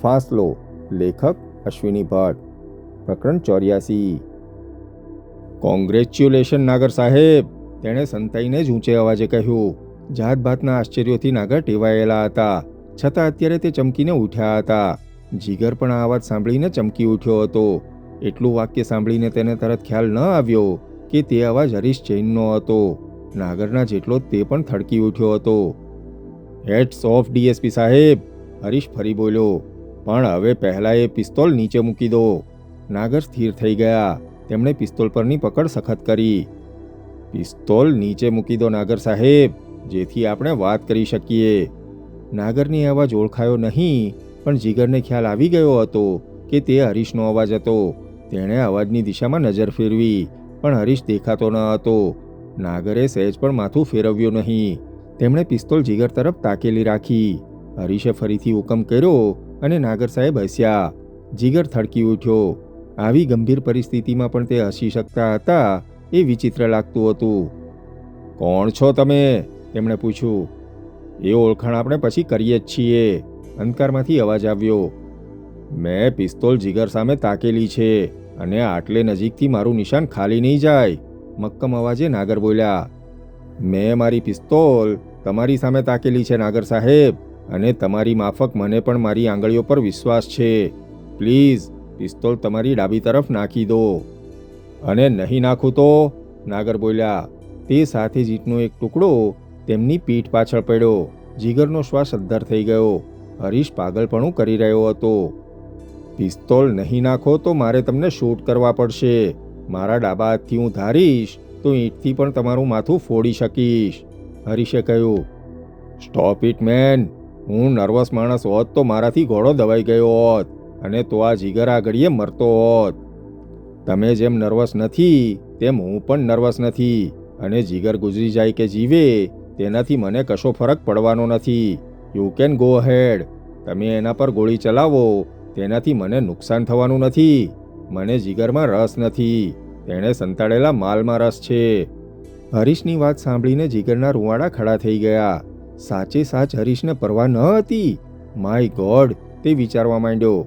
ફાસલો. લેખક અશ્વિની ભટ્ટ. પ્રકરણ 84. કોંગ્રેચ્યુલેશન નાગર સાહેબ, તેણે સંતાઈને જ ઊંચે અવાજે કહ્યું. જાતભાતના આશ્ચર્યોથી નાગર ટેવાયેલા હતા, છતાં અત્યારે તે ચમકીને ઉઠ્યા હતા. જીગર પણ આ અવાજ સાંભળીને ચમકી ઉઠ્યો હતો. એટલું વાક્ય સાંભળીને તેને તરત ખ્યાલ ન આવ્યો કે તે અવાજ હરીશ જૈનનો હતો. નાગરના જેટલો જ તે પણ થડકી ઉઠ્યો હતો. હેટ્સ ઓફ ડીએસપી સાહેબ, હરીશ ફરી બોલ્યો. પણ હવે પહેલાં એ પિસ્તોલ નીચે મૂકી દો. નાગર સ્થિર થઈ ગયા. તેમણે પિસ્તોલ પરની પકડ સખત કરી. પિસ્તોલ નીચે મૂકી દો નાગર સાહેબ, જેથી આપણે વાત કરી શકીએ. નાગરની અવાજ ઓળખાયો નહીં, પણ જીગરને ખ્યાલ આવી ગયો હતો કે તે હરીશનો અવાજ હતો. તેણે અવાજની દિશામાં નજર ફેરવી, પણ હરીશ દેખાતો ન હતો. નાગરે સહેજ પણ માથું ફેરવ્યું નહીં. તેમણે પિસ્તોલ જીગર તરફ તાકેલી રાખી. હરીશે ફરીથી હુકમ કર્યો અને નાગર સાહેબ હસ્યા. જીગર થડકી ઉઠ્યો. આવી ગંભીર પરિસ્થિતિમાં પણ તે હસી શકતા હતા એ વિચિત્ર લાગતું હતું. કોણ છો તમે? તેમણે પૂછ્યું. એ ઓળખાણ આપણે પછી કરીએ જ છીએ, અંધકારમાંથી અવાજ આવ્યો. મેં પિસ્તોલ જીગર સામે તાકેલી છે અને આટલે નજીકથી મારું નિશાન ખાલી નહીં જાય, મક્કમ અવાજે નાગર બોલ્યા. મેં મારી પિસ્તોલ તમારી સામે તાકેલી છે નાગર સાહેબ, અને તમારી માફક મને પણ મારી આંગળીઓ પર વિશ્વાસ છે. પ્લીઝ પિસ્તોલ તમારી ડાબી તરફ નાખી દો. અને નહીં નાખું તો? નાગર બોલ્યા. તે સાથે જ ઈંટનો એક ટુકડો તેમની પીઠ પાછળ પડ્યો. જીગરનો શ્વાસ અદ્ધર થઈ ગયો. હરીશ પાગલપણું કરી રહ્યો હતો. પિસ્તોલ નહીં નાખો તો મારે તમને શૂટ કરવા પડશે. મારા ડાબા હાથથી હું ધારીશ તો ઈંટથી પણ તમારું માથું ફોડી શકીશ, હરીશે કહ્યું. Stop it man. હું નર્વસ માણસ હોત તો મારાથી ઘોડો દબાઈ ગયો હોત, અને તો આ જીગર આ ઘડીએ મરતો હોત. તમે જેમ નર્વસ નથી તેમ હું પણ નર્વસ નથી, અને જીગર ગુજરી જાય કે જીવે તેનાથી મને કશો ફરક પડવાનો નથી. યુ કેન ગો હેડ. તમે એના પર ગોળી ચલાવો, તેનાથી મને નુકસાન થવાનું નથી. મને જીગરમાં રસ નથી, તેણે સંતાડેલા માલમાં રસ છે. હરીશની વાત સાંભળીને જીગરના રૂવાડા ખડા થઈ ગયા. સાચે સાચ હરીશને પરવા ન હતી. માય ગોડ, તે વિચારવા માંડ્યો.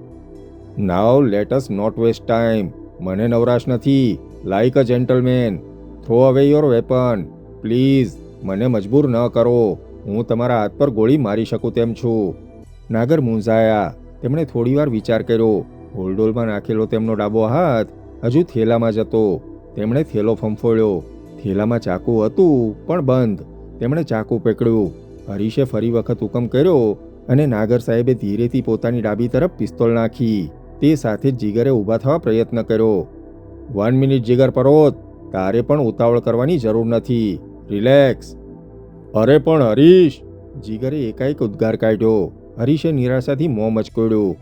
Now let us not waste time. મને નવરાશ નથી. Like a gentleman, throw away your weapon. Please મને મજબૂર ન કરો. હું તમારા હાથ પર ગોળી મારી શકું તેમ છું. નાગર મૂંઝાયા. તેમણે થોડીવાર વિચાર કર્યો. હોલડોલમાં નાખેલો તેમનો ડાબો હાથ હજુ થેલામાં જ હતો. તેમણે થેલો ફંફોળ્યો. થેલામાં ચાકુ હતું, પણ બંધ. તેમણે ચાકુ પકડ્યું. હરીશે ફરી વખત હુકમ કર્યો અને નાગર સાહેબે ધીરેથી પોતાની ડાબી તરફ પિસ્તોલ નાખી. તે સાથે જ જીગરે ઊભા થવા પ્રયત્ન કર્યો. 1 મિનિટ જીગર પરોત, તારે પણ ઉતાવળ કરવાની જરૂર નથી. રિલેક્સ. અરે પણ હરીશ, જીગરે એકાએક ઉદ્ગાર કાઢ્યો. હરીશે નિરાશાથી મોં મચકોડ્યું.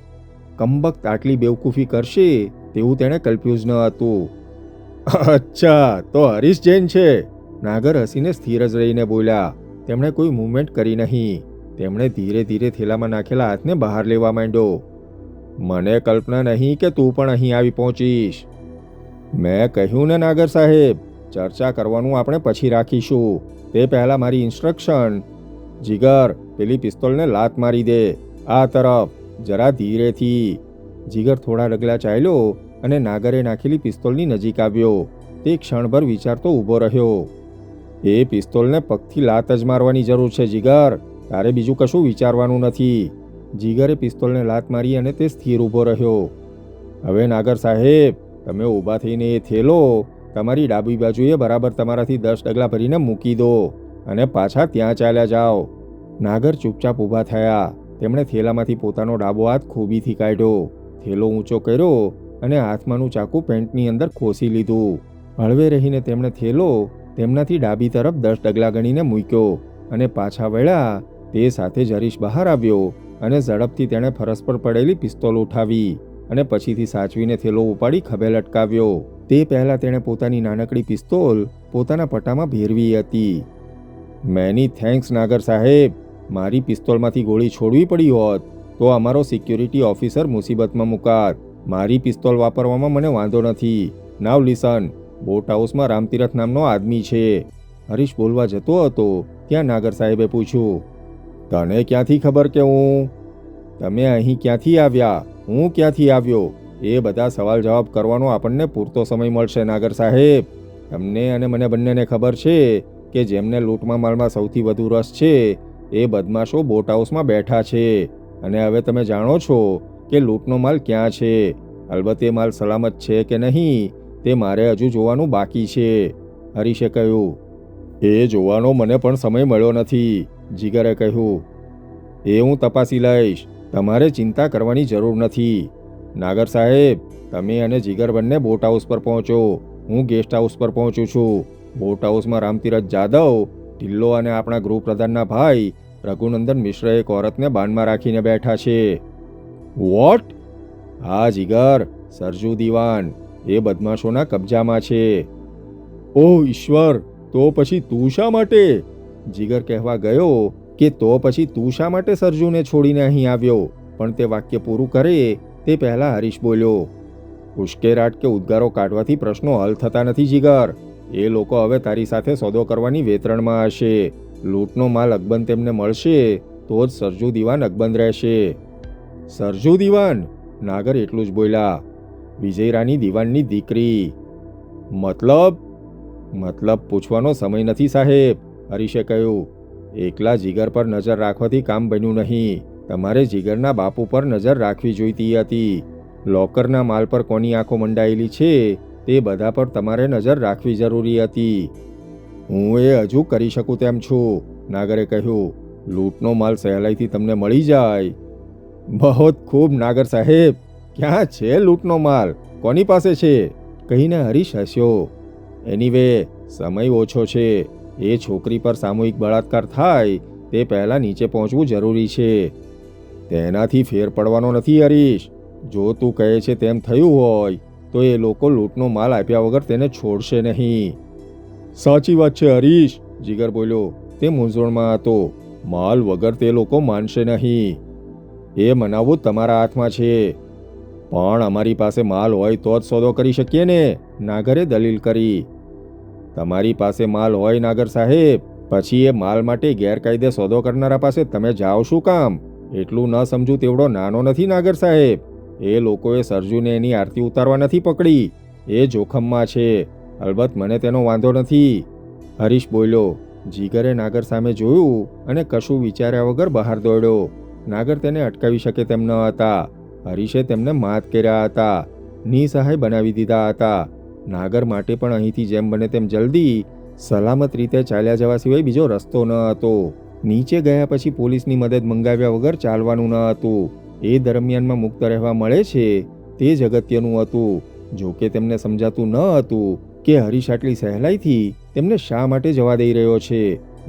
કમબખ્ત આટલી બેવકૂફી કરશે તેવું તેણે કલ્પ્યું જ ન હતું. અચ્છા, તો હરીશ જૈન છે? નાગર હસીને સ્થિર જ રહીને બોલ્યા. તેમણે કોઈ મૂવમેન્ટ કરી નહીં. તેમણે ધીરે ધીરે થેલામાં નાખેલા હાથને બહાર લેવા માંડ્યો. મને કલ્પના નહીં કે તું પણ અહીં આવી પહોંચીશ. મેં કહ્યું ને નાગર સાહેબ, ચર્ચા કરવાનું આપણે પછી રાખીશું. તે પહેલાં મારી ઇન્સ્ટ્રક્શન. જીગર, પેલી પિસ્તોલને લાત મારી દે. આ તરફ, જરા ધીરેથી. જીગર થોડા ડગલા ચાલ્યો અને નાગરે નાખેલી પિસ્તોલની નજીક આવ્યો. તે ક્ષણભર વિચારતો ઊભો રહ્યો. એ પિસ્તોલને પગથી લાત જ મારવાની જરૂર છે જીગર, તારે બીજું કશું વિચારવાનું નથી. જીગરે પિસ્તોલને લાત મારી અને તે સ્થિર ઊભો રહ્યો. હવે નાગર સાહેબ, તમે ઊભા થઈને એ થેલો તમારી ડાબી બાજુએ બરાબર તમારાથી 10 ડગલા ભરીને મૂકી દો અને પાછા ત્યાં ચાલ્યા જાઓ. નાગર ચૂપચાપ ઊભા થયા. તેમણે થેલામાંથી પોતાનો ડાબો હાથ ખૂબીથી કાઢ્યો. થેલો ઊંચો કર્યો અને હાથમાંનું ચાકુ પેન્ટની અંદર ખોસી લીધું. હળવે રહીને તેમણે થેલો તેમનાથી ડાબી તરફ 10 ડગલા ગણીને મૂક્યો અને પાછા વળ્યા. તે સાથે જ હરીશ બહાર આવ્યો અને ઝડપથી તેણે ફરસ પર પડેલી પિસ્તોલ ઉઠાવી અને પછીથી સાચવીને થેલો ઉપાડી ખભે લટકાવ્યો. તે પહેલાં તેણે પોતાની નાનકડી પિસ્તોલ પોતાના પટામાં ભેરવી હતી. મેની થેન્ક્સ નાગર સાહેબ. મારી પિસ્તોલમાંથી ગોળી છોડવી પડી હોત તો અમારો સિક્યુરિટી ઓફિસર મુસીબતમાં મુકાત. મારી પિસ્તોલ વાપરવામાં મને વાંધો નથી. નાવ લિસન. બોટ હાઉસમાં રામતીરથ નામનો આદમી છે. હરીશ બોલવા જતો હતો ત્યાં નાગર સાહેબે પૂછ્યું. તને ક્યાંથી ખબર કે હું? તમે અહીં ક્યાંથી આવ્યા? હું ક્યાંથી આવ્યો? એ બધા સવાલ જવાબ કરવાનો આપણને પૂરતો સમય મળશે નાગર સાહેબ. તમને અને મને બંનેને ખબર છે કે જેમને લૂંટમાં માલમાં સૌથી વધુ રસ છે એ બદમાશો બોટ હાઉસમાં બેઠા છે. અને હવે તમે જાણો છો કે લૂંટનો માલ ક્યાં છે. અલબત્ત એ માલ સલામત છે કે નહીં તે મારે હજુ જોવાનું બાકી છે, હરીશે કહ્યું. એ જોવાનો મને પણ સમય મળ્યો નથી, જીગરે કહ્યું. એ હું તપાસી લઈશ, તમારે ચિંતા કરવાની જરૂર નથી. નાગર સાહેબ, તમે અને જીગર બંને બોટ હાઉસ પર પહોંચો. હું ગેસ્ટ હાઉસ પર પહોંચું છું. બોટ હાઉસમાં રામતીરથ જાદવ, ઢિલ્લો અને આપણા ગૃહપ્રધાનના ભાઈ રઘુનંદન મિશ્ર એક ઓરતને બાનમાં રાખીને બેઠા છે. વોટ? હા જીગર, સરજુ દીવાન એ બદમાશોના કબજામાં છે. ઓહ ઈશ્વર, તો પછી તું શા માટે? જીગર કહેવા ગયો કે તો પછી તું શા માટે સરજુને છોડીને અહીં આવ્યો, પણ તે વાક્ય પૂરું કરે તે પહેલા હરીશ બોલ્યો. ઉશ્કેરાટ કે ઉદ્ગારો કાઢવાથી પ્રશ્નો હલ થતા નથી જીગર. એ લોકો હવે તારી સાથે સોદો કરવાની વેતરણમાં હશે. લૂંટનો માલ અકબંધ તેમને મળશે તો જ સરજુ દીવાન અકબંધ રહેશે. સરજુ દીવાન? નાગર એટલું જ બોલ્યા. વિજયરાની દીવાનની દીકરી. મતલબ પૂછવાનો સમય નથી સાહેબ, હરીશે કહ્યું. એકલા જીગર પર નજર રાખવાથી કામ બન્યું નહીં. તમારે જીગરના બાપુ પર નજર રાખવી જોઈતી હતી. લોકરના માલ પર કોની આંખો મંડાયેલી છે તે બધા પર તમારે નજર રાખવી જરૂરી હતી. હું એ હજુ કરી શકું તેમ છું, નાગરે કહ્યું. લૂંટનો માલ સહેલાઈથી તમને મળી જાય. બહોત ખૂબ નાગર સાહેબ. ક્યાં છે લૂંટનો માલ? કોની પાસે છે? કહીને હરીશ હસ્યો. એનીવે, સમય ઓછો છે. એ છોકરી પર સામૂહિક બળાત્કાર થાય તે પહેલાં નીચે પહોંચવું જરૂરી છે. તેનાથી ફેર પડવાનો નથી હરીશ. જો તું કહે છે તેમ થયું હોય તો એ લોકો લૂંટનો માલ આપ્યા વગર તેને છોડશે નહીં. સાચી વાત છે હરીશ, જીગર બોલ્યો. તે મૂંઝવણમાં હતો. માલ વગર તે લોકો માનશે નહીં. એ મનાવવું તમારા હાથમાં છે. પણ અમારી પાસે માલ હોય તો જ સોદો કરી શકીએ ને, નાગરે દલીલ કરી. તમારી પાસે માલ હોય નાગર સાહેબ, પછી એ માલ માટે ગેરકાયદે સોદો કરનારા પાસે તમે જાઓ શું કામ? એટલું ન સમજું તેવડો નાનો નથી નાગર સાહેબ. એ લોકોએ સરજુને એની આરતી ઉતારવા નથી પકડી. એ જોખમમાં છે. અલબત્ત મને તેનો વાંધો નથી, હરીશ બોલ્યો. જીગરે નાગર સામે જોયું અને કશું વિચાર્યા વગર બહાર દોડ્યો. નાગર તેને અટકાવી શકે તેમ ન હતા. હરીશે તેમને માત કર્યા હતા, નિસહાય બનાવી દીધા હતા. નાગર માટે પણ અહીંથી જેમ બને તેમ જલ્દી સલામત રીતે ચાલ્યા જવા સિવાય બીજો રસ્તો ન હતો. નીચે ગયા પછી પોલીસની મદદ મંગાવ્યા વગર ચાલવાનું ન હતું. એ દરમિયાનમાં મુક્ત રહેવા મળે છે તે જ અગત્યનું હતું. જોકે તેમને સમજાતું ન હતું કે હરીશ આટલી સહેલાઈથી તેમને શા માટે જવા દઈ રહ્યો છે.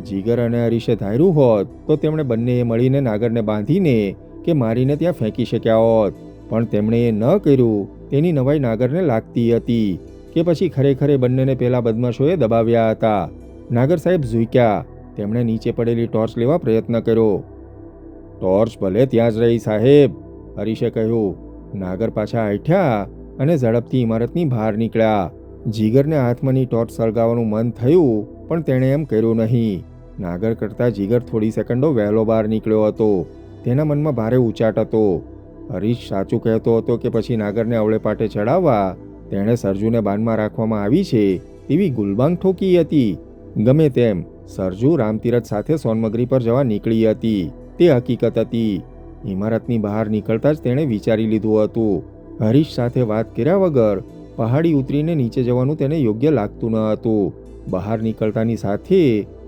જીગર અને હરીશે ધાર્યું હોત તો તેમણે બંનેએ મળીને નાગરને બાંધીને કે મારીને ત્યાં ફેંકી શક્યા હોત. પણ તેમણે એ ન કર્યું તેની નવાઈ નાગરને લાગતી હતી કે પછી ખરેખર એ બંનેને પેલા બદમાશોએ દબાવ્યા હતા. નાગર સાહેબ ઝૂક્યા. તેમણે નીચે પડેલી ટોર્ચ લેવા પ્રયત્ન કર્યો. ટોર્ચ ભલે ત્યાં જ રહી સાહેબ, હરીશે કહ્યું. નાગર પાછા આઠ્યા અને ઝડપથી ઇમારતની બહાર નીકળ્યા. જીગરને હાથમાંની ટોર્ચ સળગાવવાનું મન થયું પણ તેણે એમ કર્યું નહીં. નાગર કરતાં જીગર થોડી સેકન્ડો વહેલો બહાર નીકળ્યો હતો. તેના મનમાં ભારે ઉચાટ હતો. હરીશ સાચું કહેતો હતો કે પછી નાગરને અવળે પાટે ચડાવવા તેણે સરજુને બાનમાં રાખવામાં આવી છે તેવી ગુલબાંગ ઠોકી હતી. ગમે તેમ સરજુ રામતીરથ સાથે સોનમગરી પર જવા નીકળી હતી તે હકીકત હતી. ઇમારતની બહાર નીકળતા જ તેણે વિચારી લીધું હતું. હરીશ સાથે વાત કર્યા વગર પહાડી ઉતરીને નીચે જવાનું તેને યોગ્ય લાગતું ન હતું. બહાર નીકળતાની સાથે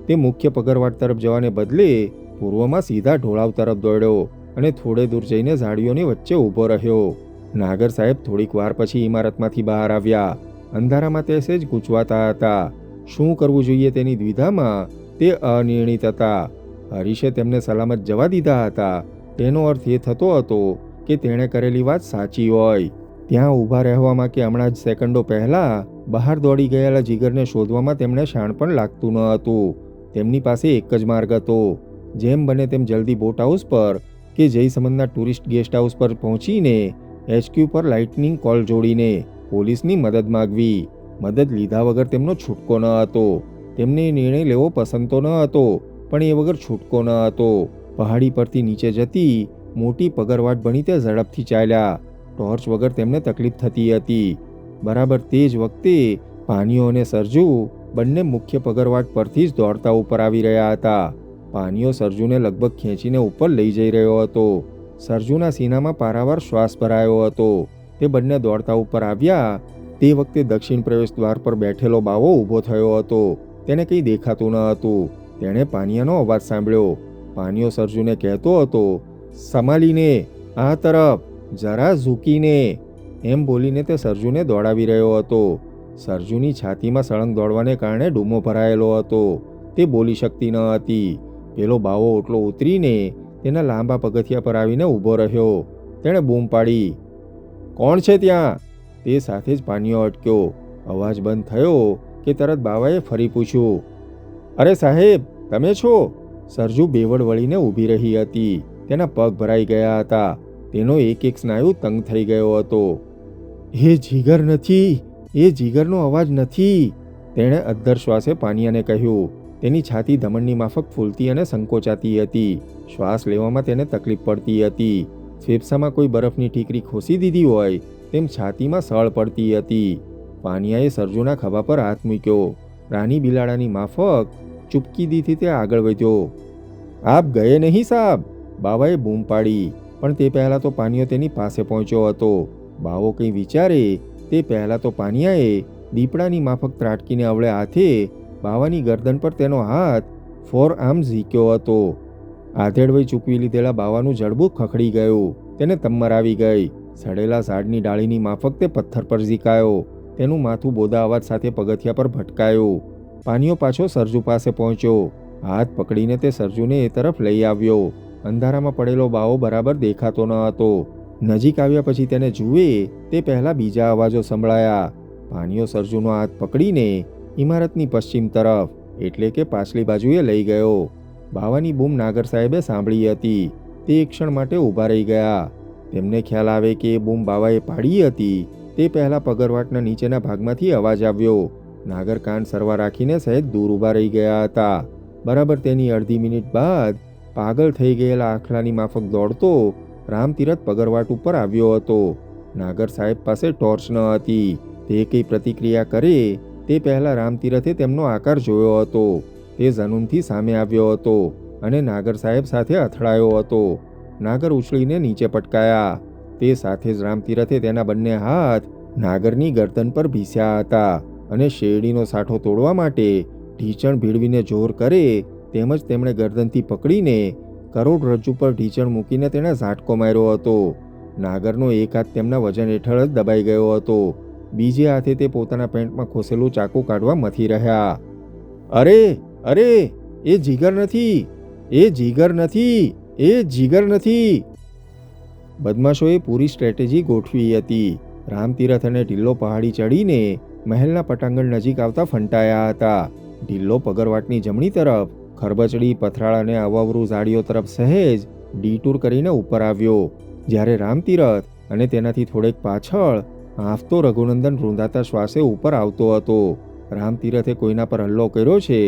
તે મુખ્ય પગરવાટ તરફ જવાને બદલે પૂર્વમાં સીધા ઢોળાવ તરફ દોડ્યો અને થોડે દૂર જઈને ઝાડીઓની વચ્ચે ઊભો રહ્યો. નાગર સાહેબ થોડીક વાર પછી ઇમારતમાંથી બહાર આવ્યા. અંધારામાં તે સહેજ ગૂંચવાતા હતા. શું કરવું જોઈએ તેની દ્વિધામાં તે અનિર્ણિત હતા. હરીશે તેમને સલામત જવા દીધા હતા તેનો અર્થ એ થતો હતો કે તેણે કરેલી વાત સાચી હોય. ત્યાં ઊભા રહેવામાં કે હમણાં જ સેકન્ડો પહેલાં બહાર દોડી ગયેલા જીગરને શોધવામાં તેમને શાણ પણ લાગતું ન હતું. તેમની પાસે એક જ માર્ગ હતો. જેમ બને તેમ જલ્દી બોટ હાઉસ પર કે જયસમંદના ટુરિસ્ટ ગેસ્ટ હાઉસ પર પહોંચીને HQ પર લાઇટનિંગ કોલ જોડીને પોલીસની મદદ માગવી. મદદ લીધા વગર તેમનો છૂટકો ન હતો. તેમને એ નિર્ણય લેવો પસંદ તો ન હતો પણ એ વગર છૂટકો ન હતો. પહાડી પરથી નીચે જતી મોટી પગરવાટ બની તે ઝડપથી ચાલ્યા. ટોર્ચ વગર તેમને તકલીફ થતી હતી. બરાબર તે જ વખતે પાનીઓ અને સરજુ બંને મુખ્ય પગરવાટ પરથી જ દોડતા ઉપર આવી રહ્યા હતા. પાનીઓ સરજુને લગભગ ખેંચીને ઉપર લઈ જઈ રહ્યો હતો. સરજુના સીનામાં પારાવાર શ્વાસ ભરાયો હતો. તે બંને દોડતા ઉપર આવ્યા. તે વખતે દક્ષિણ પ્રવેશ દ્વાર પર બેઠેલો બાવો ઊભો થયો હતો. તેને કંઈ દેખાતું ન હતું. તેણે પાનિયાનો અવાજ સાંભળ્યો. પાનીઓ સરજુને કહેતો હતો, સંભાળીને, આ તરફ, જરા ઝૂકીને. એમ બોલીને તે સરજુને દોડાવી રહ્યો હતો. સરજુની છાતીમાં સળંગ દોડવાને કારણે ડૂમો ભરાયેલો હતો. તે બોલી શકતી ન હતી. પેલો બાવો ઓટલો ઉતરીને તેના લાંબા પગથિયા પર આવીને ઊભો રહ્યો. તેણે બૂમ પાડી, કોણ છે ત્યાં? તે સાથે જ પાનીઓ અટક્યો. અવાજ બંધ થયો કે તરત બાવાએ ફરી પૂછ્યું, અરે સાહેબ, તમે છો? સરજુ બેવડ વળીને ઊભી રહી હતી. તેના પગ ભરાઈ ગયા હતા. તેનો એક એક સ્નાયુ તંગ થઈ ગયો હતો. એ જીગર નથી, એ જીગરનો અવાજ નથી, તેણે અદ્ધર શ્વાસે પાનિયાને કહ્યું. તેની છાતી ધમણની માફક ફૂલતી અને સંકોચાતી હતી. શ્વાસ લેવામાં તેને તકલીફ પડતી હતી. ફેફસામાં કોઈ બરફની ઠીકરી ખોસી દીધી હોય તેમ છાતીમાં સળ પડતી હતી. પાનિયાએ સરજુના ખભા પર હાથ મૂક્યો. રાની બિલાડાની માફક ચૂપકી દીથી તે આગળ વધ્યો. આપ ગયે નહીં સાબ, બાવાએ બૂમ પાડી. પણ તે પહેલાં તો પાનિયો તેની પાસે પહોંચ્યો હતો. બાવો કંઈ વિચારે તે પહેલાં તો પાનિયાએ દીપડાની માફક ત્રાટકીને અવળે હાથે બાવાની ગરદન પર તેનો હાથ ફોર આર્મ ઝીક્યો હતો. આધેડવઈ ચૂકવી લીધેલા બાવાનું જડબું ખખડી ગયું. તેને તમ્મર આવી ગઈ. સડેલા ઝાડની ડાળીની માફક તે પથ્થર પર ઝીકાયો. તેનું માથું બોદા અવાજ સાથે પગથિયા પર ભટકાયું. પાનિયો પાછો સરજુ પાસે પહોંચ્યો. હાથ પકડીને તે સરજુને એ તરફ લઈ આવ્યો. અંધારામાં પડેલો બાવો બરાબર દેખાતો ન હતો. નજીક આવ્યા પછી તેને જુએ તે પહેલાં બીજા અવાજો સંભળાયા. પાનિયો સરજુનો હાથ પકડીને ઇમારતની પશ્ચિમ તરફ એટલે કે પાછલી બાજુએ લઈ ગયો. બાવાની બૂમ નાગર સાહેબે સાંભળી હતી. તે એક ક્ષણ માટે ઊભા રહી ગયા. તેમને ખ્યાલ આવે કે એ બૂમ બાવાએ પાડી હતી તે પહેલાં પગરવાટના નીચેના ભાગમાંથી અવાજ આવ્યો. નાગર કાન સરવા રાખીને સહેજ દૂર ઊભા રહી ગયા હતા. બરાબર તેની અડધી મિનિટ બાદ પાગલ થઈ ગયેલા આખલાની માફક દોડતો રામતીરથ પગરવાટ ઉપર આવ્યો હતો. નાગર સાહેબ પાસે ટોર્ચ ન હતી. તે કંઈ પ્રતિક્રિયા કરે તે પહેલાં રામતીરથે તેમનો આકાર જોયો હતો. તે ઝનૂનથી સામે આવ્યો હતો અને નાગર સાહેબ સાથે અથડાયો હતો. નાગર ઉછળીને નીચે પટકાયા. તે સાથે જ રામતીરથે તેના બંને હાથ નાગરની ગરદન પર ભીસ્યા હતા અને શેરડીનો સાઠો તોડવા માટે ઢીંચણ ભીડવીને જોર કરે તેમજ તેમણે ગરદનથી પકડીને કરોડરજ્જુ પર ઢીંચણ મૂકીને તેણે ઝાટકો માર્યો હતો. નાગરનો એક હાથ તેમના વજન હેઠળ જ દબાઈ ગયો હતો. બીજે હાથે તે પોતાના પેન્ટમાં ખોસેલું ચાકુ કાઢવા મથી રહ્યા. અરે અરે, એ જીગર નથી, એ જીગર નથી, એ જીગર નથી. બદમાશોએ પૂરી સ્ટ્રેટેજી ગોઠવી હતી. રામતીરથ અને ઢિલ્લો પહાડી ચડીને મહેલના પટાંગણ નજીક આવતા ફંટાયા હતા. ઢિલ્લો પગરવાટની જમણી તરફ ખરબચડી, પથરાળ અને અવાવરું ઝાડીઓ તરફ સહેજ ડીટૂર કરીને ઉપર આવ્યો. જ્યારે રામતીરથ અને તેનાથી થોડેક પાછળ આંફતો રઘુનંદન રૂંધાતા શ્વાસે ઉપર આવતો હતો. રામતીરથે કોઈના પર હલ્લો કર્યો છે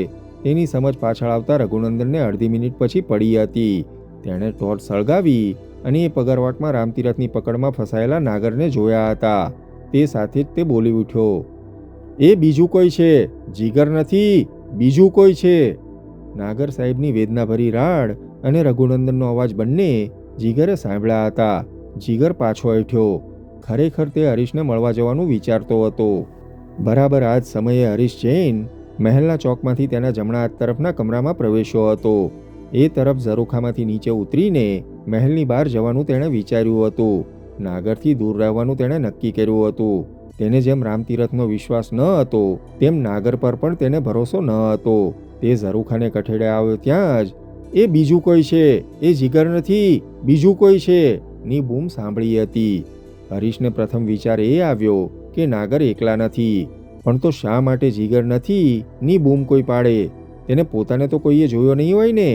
તેની સમજ પાછળ આવતા રઘુનંદનને અડધી મિનિટ પછી પડી હતી. તેણે ટોર્ચ સળગાવી અને એ પગરવાટમાં રામતીરથની પકડમાં ફસાયેલા નાગરને જોયા હતા. તે સાથે જ તે બોલી ઉઠ્યો, એ બીજું કોઈ છે, જીગર નથી, બીજું કોઈ છે. નાગર સાહેબની વેદનાભરી રાડ અને રઘુનંદનનો અવાજ બંને જીગરે સાંભળ્યા હતા. જીગર પાછો હેઠ્યો. ખરેખર તે હરીશને મળવા જવાનું વિચારતો હતો. બરાબર આ જ સમયે હરીશ જૈન મહેલના ચોકમાંથી તેના જમણા હાથ તરફના કમરામાં પ્રવેશ્યો હતો. એ તરફ ઝરૂખામાંથી નીચે ઉતરીને મહેલની બહાર જવાનું તેણે વિચાર્યું હતું. નાગરથી દૂર રહેવાનું તેણે નક્કી કર્યું હતું. તેને જેમ રામતીરથનો વિશ્વાસ ન હતો તેમ નાગર પર પણ તેને ભરોસો ન હતો. તે ઝરૂખાને કઠેડે આવ્યો ત્યાં જ એ બીજું કોઈ છે, એ જીગર નથી, બીજું કોઈ છે ની બૂમ સાંભળી હતી. હરીશને પ્રથમ વિચાર એ આવ્યો કે નાગર એકલા નથી, પણ તો શા માટે જીગર નથી ની બૂમ કોઈ પાડે? તેને પોતાને તો કોઈએ જોયો નહીં હોય ને?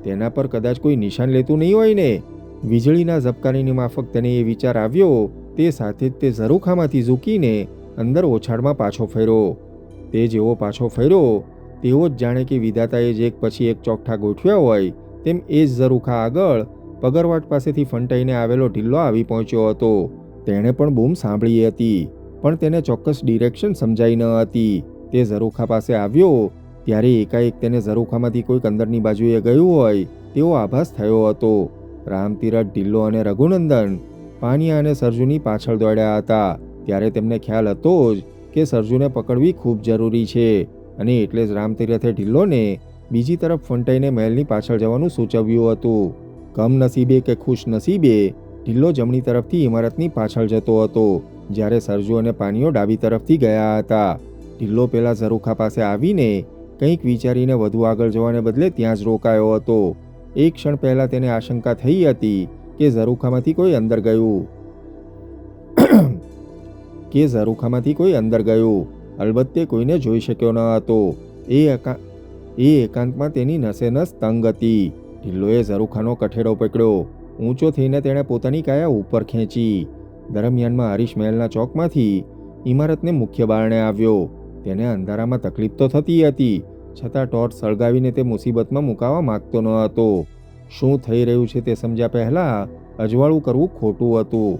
તેના પર કદાચ કોઈ નિશાન લેતું નહીં હોય ને? વીજળીના ઝબકારીની માફક તેને એ વિચાર આવ્યો. તે સાથે જ તે ઝરૂખામાંથી ઝૂકીને અંદર ઓછાળમાં પાછો ફર્યો. તે જેવો પાછો ફર્યો તેવો જ જાણે કે વિધાતાએ જ એક પછી એક ચોકઠા ગોઠવ્યા હોય તેમ એ જ ઝરૂખા આગળ પગરવાટ પાસેથી ફંટાઈને આવેલો ઢિલ્લો આવી પહોંચ્યો હતો. તેણે પણ બૂમ સાંભળી હતી, પણ તેને ચોક્કસ ડિરેક્શન સમજાઈ ન હતી. તે ઝરૂખા પાસે આવ્યો ત્યારે એકાએક તેને ઝરૂખામાંથી કોઈક અંદરની બાજુએ ગયું હોય તેવો આભાસ થયો હતો. રામતીરથ, ઢિલ્લો અને રઘુનંદન પાનિયા અને સરજુની પાછળ દોડ્યા હતા. ત્યારે તેમને ખ્યાલ હતો જ કે સરજુને પકડવી ખૂબ જરૂરી છે, અને એટલે જ રામતીરથે ઢિલ્લોને બીજી તરફ ફંટાઈને મહેલની પાછળ જવાનું સૂચવ્યું હતું. કમનસીબે કે ખુશ નસીબે ઢિલ્લો જમણી તરફથી ઇમારતની પાછળ જતો હતો, જ્યારે સરજુ અને પાનીઓ ડાબી તરફથી ગયા હતા. ઢિલ્લો પેલા ઝરૂખા પાસે આવીને કંઈક વિચારીને વધુ આગળ જવાને બદલે ત્યાં જ રોકાયો હતો. એક ક્ષણ પહેલાં તેને આશંકા થઈ હતી કે ઝરૂખામાંથી કોઈ અંદર ગયું. અલબત્ત તે કોઈને જોઈ શક્યો ન હતો. એ એકાંતમાં તેની નસે નસ તંગ હતી. ઢિલ્લોએ ઝરૂખાનો કઠેડો પકડ્યો. ઊંચો થઈને તેણે પોતાની કાયા ઉપર ખેંચી. દરમિયાનમાં હરીશ મહેલના ચોકમાંથી ઇમારતને મુખ્ય બારણે આવ્યો. તેને અંધારામાં તકલીફ તો થતી હતી, છતાં ટોર્ચ સળગાવીને તે મુસીબતમાં મુકાવા માંગતો ન હતો. શું થઈ રહ્યું છે તે સમજ્યા પહેલાં અજવાળું કરવું ખોટું હતું.